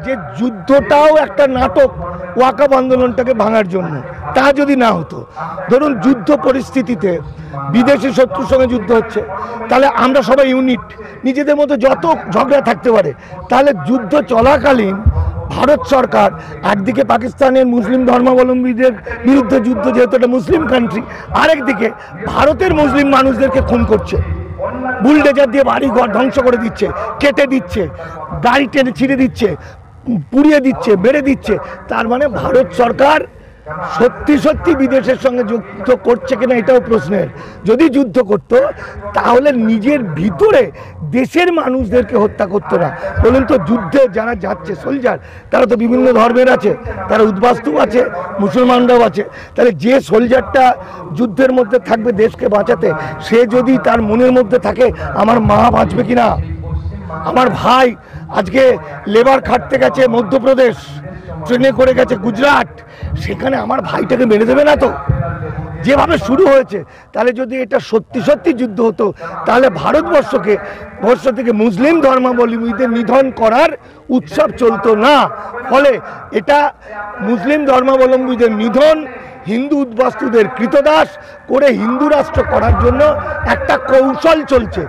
যে যুদ্ধটাও একটা নাটক ওয়াকাব আন্দোলনটাকে ভাঙার জন্য। তা যদি না হতো, ধরুন যুদ্ধ পরিস্থিতিতে বিদেশি শত্রুর সঙ্গে যুদ্ধ হচ্ছে, তাহলে আমরা সবাই ইউনিট, নিজেদের মধ্যে যত ঝগড়া থাকতে পারে, তাহলে যুদ্ধ চলাকালীন ভারত সরকার একদিকে পাকিস্তানের মুসলিম ধর্মাবলম্বীদের বিরুদ্ধে যুদ্ধ, যেহেতু একটা মুসলিম কান্ট্রি, আরেকদিকে ভারতের মুসলিম মানুষদেরকে খুন করছে, বুলডেজার দিয়ে বাড়ি ঘর ধ্বংস করে দিচ্ছে, কেটে দিচ্ছে, গাড়ি টেনে ছিঁড়ে দিচ্ছে, পুড়িয়ে দিচ্ছে, বেড়ে দিচ্ছে। তার মানে ভারত সরকার সত্যি সত্যি বিদেশের সঙ্গে যুদ্ধ করছে কিনা এটাও প্রশ্নের। যদি যুদ্ধ করত তাহলে নিজের ভিতরে দেশের মানুষদেরকে হত্যা করতো না। বলুন তো, যুদ্ধে যারা যাচ্ছে সোলজার, তারা তো বিভিন্ন ধর্মের আছে, তারা উদ্বাস্তু আছে, মুসলমানরাও আছে। তাহলে যে সোলজারটা যুদ্ধের মধ্যে থাকবে দেশকে বাঁচাতে, সে যদি তার মনের মধ্যে থাকে আমার মা বাঁচবে কিনা, আমার ভাই আজকে লেবার খাটতে গেছে মধ্যপ্রদেশ, ট্রেনে করে গেছে গুজরাট, সেখানে আমার ভাইটাকে মেরে দেবে না তো? যেভাবে শুরু হয়েছে, তাহলে যদি এটা সত্যি সত্যি যুদ্ধ হতো, তাহলে ভারতবর্ষ থেকে মুসলিম ধর্মাবলম্বীদের নিধন করার উৎসব চলতো না। ফলে এটা মুসলিম ধর্মাবলম্বীদের নিধন, হিন্দু উদ্বাস্তুদের কৃতদাস করে হিন্দু রাষ্ট্র করার জন্য একটা কৌশল চলছে।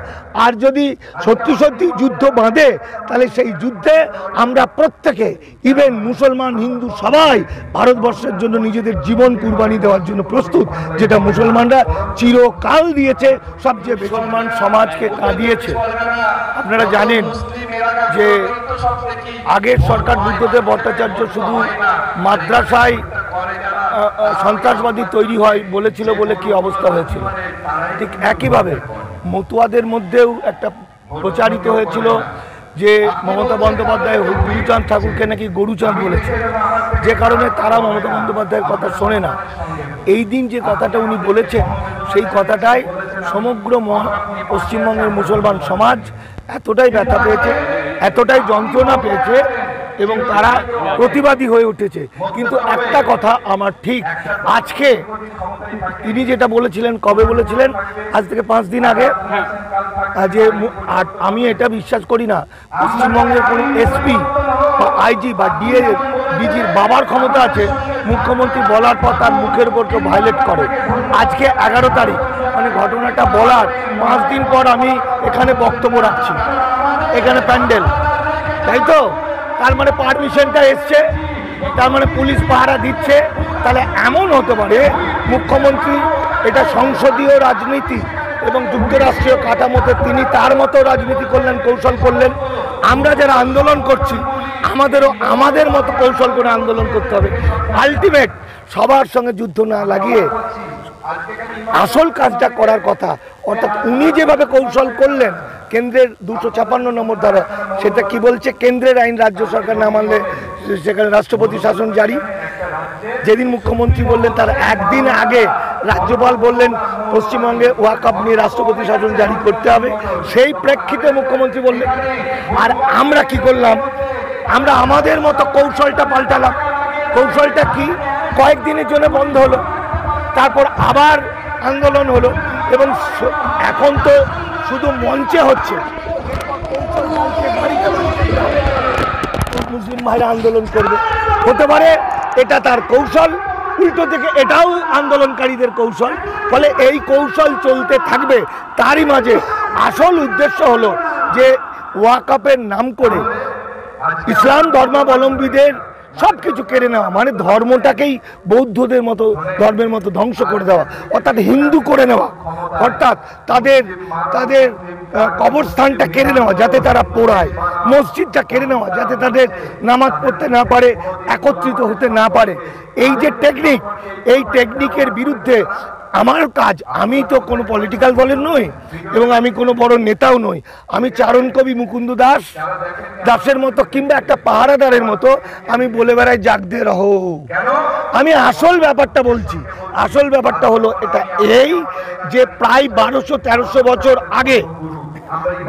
আর যদি সত্যি সত্যি যুদ্ধ বাঁধে, তাহলে সেই যুদ্ধে আমরা প্রত্যেকে, ইভেন মুসলমান হিন্দু সবাই ভারতবর্ষের জন্য নিজেদের জীবন কুরবানি দেওয়ার জন্য প্রস্তুত, যেটা মুসলমানরা চিরকাল দিয়েছে, সবচেয়ে মুসলমান সমাজকে কাঁদিয়েছে। আপনারা জানেন যে আগের সরকার বুদ্ধদেব ভট্টাচার্য শুধু মাদ্রাসায় সন্ত্রাসবাদী তৈরি হয় বলেছিল বলে কি অবস্থা হয়েছিল, ঠিক একইভাবে মতুয়াদের মধ্যেও একটা প্রচারিত হয়েছিল যে মমতা বন্দ্যোপাধ্যায় গুরুচাঁদ ঠাকুরকে নাকি গরুচাঁদ বলেছে, যে কারণে তারা মমতা বন্দ্যোপাধ্যায়ের কথা শোনে না। এই দিন যে কথাটা উনি বলেছেন, সেই কথাটাই সমগ্র পশ্চিমবঙ্গের মুসলমান সমাজ এতটাই ব্যথা পেয়েছে, এতটাই যন্ত্রণা পেয়েছে এবং তারা প্রতিবাদী হয়ে উঠেছে। কিন্তু একটা কথা আমার ঠিক, আজকে তিনি যেটা বলেছিলেন, কবে বলেছিলেন, আজ থেকে 5 দিন আগে, যে আমি এটা বিশ্বাস করি না পশ্চিমবঙ্গের কোনো এসপি বা আইজি বা ডিজির বাবার ক্ষমতা আছে মুখ্যমন্ত্রী বলার পর তার মুখের উপর কেউ ভায়োলেট করে। আজকে 11 তারিখ, মানে ঘটনাটা বলার 5 দিন পর আমি এখানে বক্তব্য রাখছি, এখানে প্যান্ডেল, তাই তো? তার মানে পারমিশনটা এসছে, তার মানে পুলিশ পাহারা দিচ্ছে। তাহলে এমন হতে পারে মুখ্যমন্ত্রী এটা সংসদীয় রাজনীতি এবং যুক্তরাষ্ট্রীয় কাঠামোতে তিনি তার মতো রাজনীতি করলেন, কৌশল করলেন। আমরা যারা আন্দোলন করছি আমাদেরও আমাদের মতো কৌশল করে আন্দোলন করতে হবে। আলটিমেট সবার সঙ্গে যুদ্ধ না লাগিয়ে আসল কাজটা করার কথা, অর্থাৎ উনি যেভাবে কৌশল করলেন, কেন্দ্রের 256 নম্বর ধারা, সেটা কি বলছে, কেন্দ্রের আইন রাজ্য সরকার না মানলে সেখানে রাষ্ট্রপতি শাসন জারি। যেদিন মুখ্যমন্ত্রী বললেন তার একদিন আগে রাজ্যপাল বললেন পশ্চিমবঙ্গে ওয়াকফ নিয়ে রাষ্ট্রপতি শাসন জারি করতে হবে, সেই প্রেক্ষিতে মুখ্যমন্ত্রী বললেন। আর আমরা কি করলাম, আমরা আমাদের মতো কৌশলটা পাল্টালাম। কৌশলটা কি, কয়েকদিনের জন্য বন্ধ হলো, তারপর আবার আন্দোলন হলো, এবং এখন তো শুধু মঞ্চে হচ্ছে, মুসলিম ভাইরা আন্দোলন করবে, হতে পারে এটা তার কৌশল, উল্টো থেকে এটাও আন্দোলনকারীদের কৌশল। ফলে এই কৌশল চলতে থাকবে। তারই মাঝে আসল উদ্দেশ্য হলো যে ওয়াকফের নাম করে ইসলাম ধর্মাবলম্বীদের সব কিছু কেড়ে নেওয়া, মানে ধর্মটাকেই বৌদ্ধদের মতো ধর্মের মতো ধ্বংস করে দেওয়া, অর্থাৎ হিন্দু করে নেওয়া, অর্থাৎ তাদের কবরস্থানটা কেড়ে নেওয়া যাতে তারা পোড়ায়, মসজিদটা কেড়ে নেওয়া যাতে তাদের নামাজ পড়তে না পারে, একত্রিত হতে না পারে। এই যে টেকনিক, এই টেকনিকের বিরুদ্ধে আমার কাজ, আমি তো কোনো পলিটিক্যাল দলের নই এবং আমি কোনো বড় নেতাও নই। আমি চারণ কবি মুকুন্দ দাসের মতো কিংবা একটা পাহারাদারের মতো আমি বলে বেড়াই জাগদে রহো। আমি আসল ব্যাপারটা বলছি। আসল ব্যাপারটা হলো এটা, এই যে প্রায় 1200-1300 বছর আগে,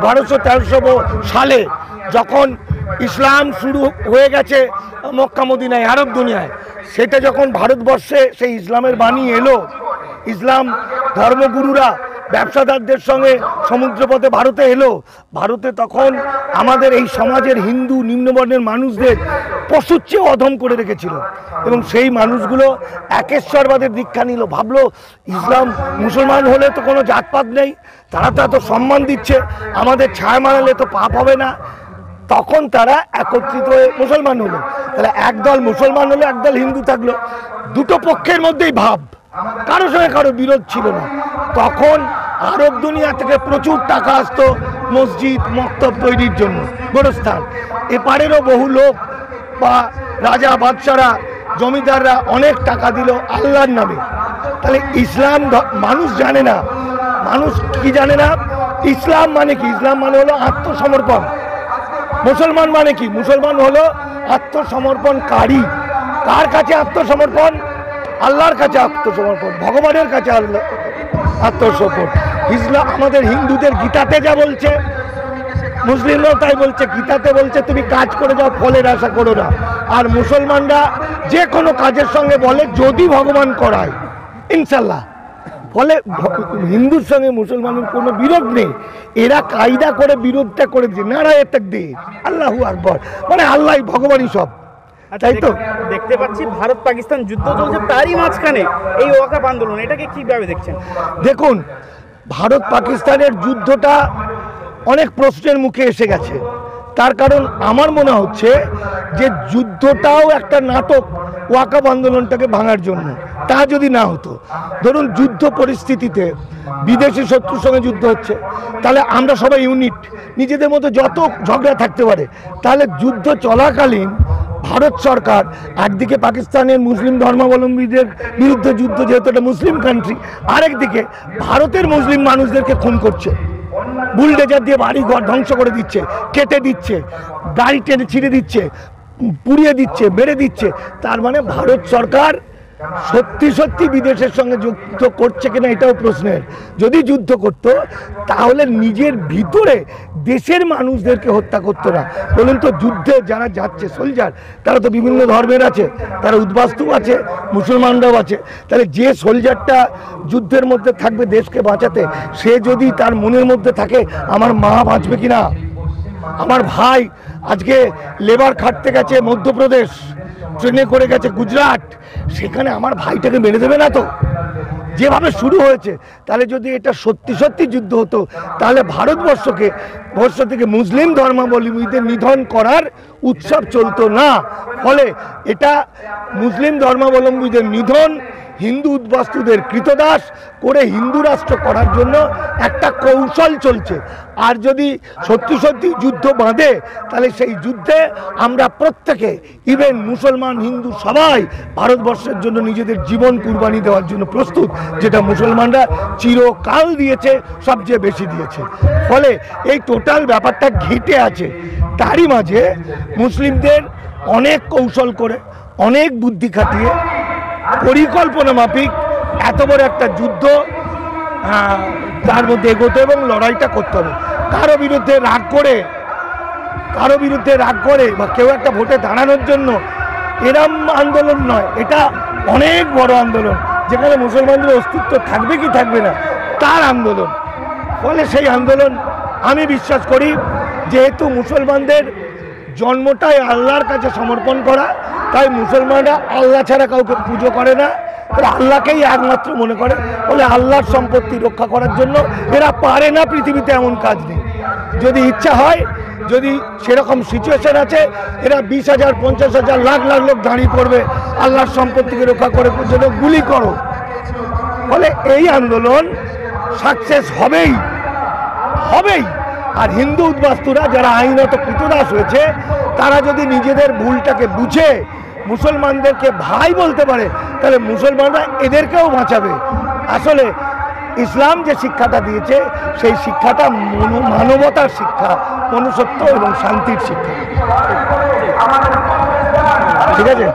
1200-1300 সালে যখন ইসলাম শুরু হয়ে গেছে মক্কা মদিনায়, আরব দুনিয়ায়, সেটা যখন ভারতবর্ষে সেই ইসলামের বাণী এলো, ইসলাম ধর্মগুরুরা ব্যবসাদারদের সঙ্গে সমুদ্রপথে ভারতে এলো, ভারতে তখন আমাদের এই সমাজের হিন্দু নিম্নবর্ণের মানুষদের পশুর চেয়ে অধম করে রেখেছিল এবং সেই মানুষগুলো একেশ্বরবাদের দীক্ষা নিল। ভাবলো ইসলাম মুসলমান হলে তো কোনো জাতপাত নেই, তারা তো এত সম্মান দিচ্ছে, আমাদের ছায়া মানালে তো পাপ হবে না। তখন তারা একত্রিত হয়ে মুসলমান হলো। তাহলে একদল মুসলমান হলো, একদল হিন্দু থাকলো, দুটো পক্ষের মধ্যেই ভাব, কারোর সঙ্গে কারো বিরোধ ছিল না। তখন আরব দুনিয়া থেকে প্রচুর টাকা আসতো মসজিদ মক্তব তৈরির জন্য, গোরস্থান। এপারেরও বহু লোক বা রাজা বাদশারা জমিদাররা অনেক টাকা দিল আল্লাহর নামে। তাহলে ইসলাম মানুষ জানে না, মানুষ কি জানে না, ইসলাম মানে কি? ইসলাম মানে হলো আত্মসমর্পণ। মুসলমান মানে কি? মুসলমান হলো আত্মসমর্পণকারী। কার কাছে আত্মসমর্পণ? আল্লাহর কাছে আত্মসমর্পণ, ভগবানের কাছে আত্মসমর্পণ। ইসলাম আমাদের হিন্দুদের গীতাতে যা বলছে, মুসলিমরাও তাই বলছে। গীতাতে বলছে তুমি কাজ করে যাও, ফলের আশা করো না। আর মুসলমানরা যে কোনো কাজের সঙ্গে বলে যদি ভগবান করায় ইনশাল্লাহ। ফলে হিন্দুর সঙ্গে মুসলমানের কোনো বিরোধ নেই, এরা কায়দা করে বিরোধটা করে দিচ্ছে। নারায়ে তাকবীর, আল্লাহু আকবার, মানে আল্লাহ ভগবানই সব। তাই তো দেখতে পাচ্ছি ভারত পাকিস্তান যুদ্ধ চলছে, তারই মাঝখানে এই ওয়াকফ আন্দোলন, এটাকে কিভাবে দেখছেন? দেখুন, ভারত পাকিস্তানের যুদ্ধটা অনেক প্রশ্নের মুখে এসে গেছে। তার কারণ আমার মনে হচ্ছে যে যুদ্ধটাও একটা নাটক ওয়াকফ আন্দোলনটাকে ভাঙার জন্য। তা যদি না হতো, ধরুন যুদ্ধ পরিস্থিতিতে বিদেশি শত্রুর সঙ্গে যুদ্ধ হচ্ছে, তাহলে আমরা সবাই ইউনিট, নিজেদের মধ্যে যত ঝগড়া থাকতে পারে, তাহলে যুদ্ধ চলাকালীন ভারত সরকার একদিকে পাকিস্তানের মুসলিম ধর্মাবলম্বীদের বিরুদ্ধে যুদ্ধ, যেহেতু এটা মুসলিম কান্ট্রি, আরেকদিকে ভারতের মুসলিম মানুষদেরকে খুন করছে, বুলডেজার দিয়ে বাড়ি ঘর ধ্বংস করে দিচ্ছে, কেটে দিচ্ছে, গাড়ি টেনে ছিঁড়ে দিচ্ছে, পুড়িয়ে দিচ্ছে, মেরে দিচ্ছে। তার মানে ভারত সরকার সত্যি সত্যি বিদেশের সঙ্গে যুদ্ধ করছে কিনা এটাও প্রশ্নের। যদি যুদ্ধ করতো তাহলে নিজের ভিতরে দেশের মানুষদেরকে হত্যা করতো না। বলুন তো, যুদ্ধে যারা যাচ্ছে সোলজার, তারা তো বিভিন্ন ধর্মের আছে, তারা উদ্বাস্তু আছে, মুসলমানরাও আছে। তাহলে যে সোলজারটা যুদ্ধের মধ্যে থাকবে দেশকে বাঁচাতে, সে যদি তার মনের মধ্যে থাকে আমার মা বাঁচবে কিনা, আমার ভাই আজকে লেবার খাটতে গেছে মধ্যপ্রদেশ, ট্রেনে করে গেছে গুজরাট, সেখানে আমার ভাইটাকে মেরে দেবে না তো? যেভাবে শুরু হয়েছে, তাহলে যদি এটা সত্যি সত্যি যুদ্ধ হতো, তাহলে ভারতবর্ষ থেকে মুসলিম ধর্মাবলম্বীদের নিধন করার উৎসব চলতো না। ফলে এটা মুসলিম ধর্মাবলম্বীদের নিধন, হিন্দু উদ্বাস্তুদের কৃতদাস করে হিন্দু রাষ্ট্র করার জন্য একটা কৌশল চলছে। আর যদি সত্যি সত্যি যুদ্ধ বাঁধে, তাহলে সেই যুদ্ধে আমরা প্রত্যেকে, ইভেন মুসলমান হিন্দু সবাই ভারতবর্ষের জন্য নিজেদের জীবন কুরবানি দেওয়ার জন্য প্রস্তুত, যেটা মুসলমানরা চিরকাল দিয়েছে, সবচেয়ে বেশি দিয়েছে। ফলে এই টোটাল ব্যাপারটা ঘেঁটে আছে। তারই মাঝে মুসলিমদের অনেক কৌশল করে, অনেক বুদ্ধি খাটিয়ে, পরিকল্পনা মাফিক এত বড় একটা যুদ্ধ তার মধ্যে এগোতে এবং লড়াইটা করতে হবে। কারো বিরুদ্ধে রাগ করে বা কেউ একটা ভোটে দাঁড়ানোর জন্য এরম আন্দোলন নয়, এটা অনেক বড় আন্দোলন, যেখানে মুসলমানদের অস্তিত্ব থাকবে কি থাকবে না তার আন্দোলন। ফলে সেই আন্দোলন আমি বিশ্বাস করি, যেহেতু মুসলমানদের জন্মটাই আল্লাহর কাছে সমর্পণ করা, তাই মুসলমানরা আল্লাহ ছাড়া কাউকে পুজো করে না, তারা আল্লাহকেই একমাত্র মনে করে। বলে আল্লাহর সম্পত্তি রক্ষা করার জন্য এরা পারে না, পৃথিবীতে এমন কাজ নেই। যদি ইচ্ছা হয়, যদি সেরকম সিচুয়েশন আছে, এরা 20,000, 50,000, লাখ লাখ লোক দাঁড়িয়ে পড়বে আল্লাহর সম্পত্তিকে রক্ষা করে জন্য, গুলি করো। ফলে এই আন্দোলন সাকসেস হবেই। আর হিন্দু উদ্বাস্তুরা যারা আইনত কৃতদাস হয়েছে, তারা যদি নিজেদের ভুলটাকে বুঝে মুসলমানদেরকে ভাই বলতে পারে, তাহলে মুসলমানরা এদেরকেও বাঁচাবে। আসলে ইসলাম যে শিক্ষাটা দিয়েছে, সেই শিক্ষাটা মানবতার শিক্ষা, মনুষ্যত্ব এবং শান্তির শিক্ষা। ঠিক আছে।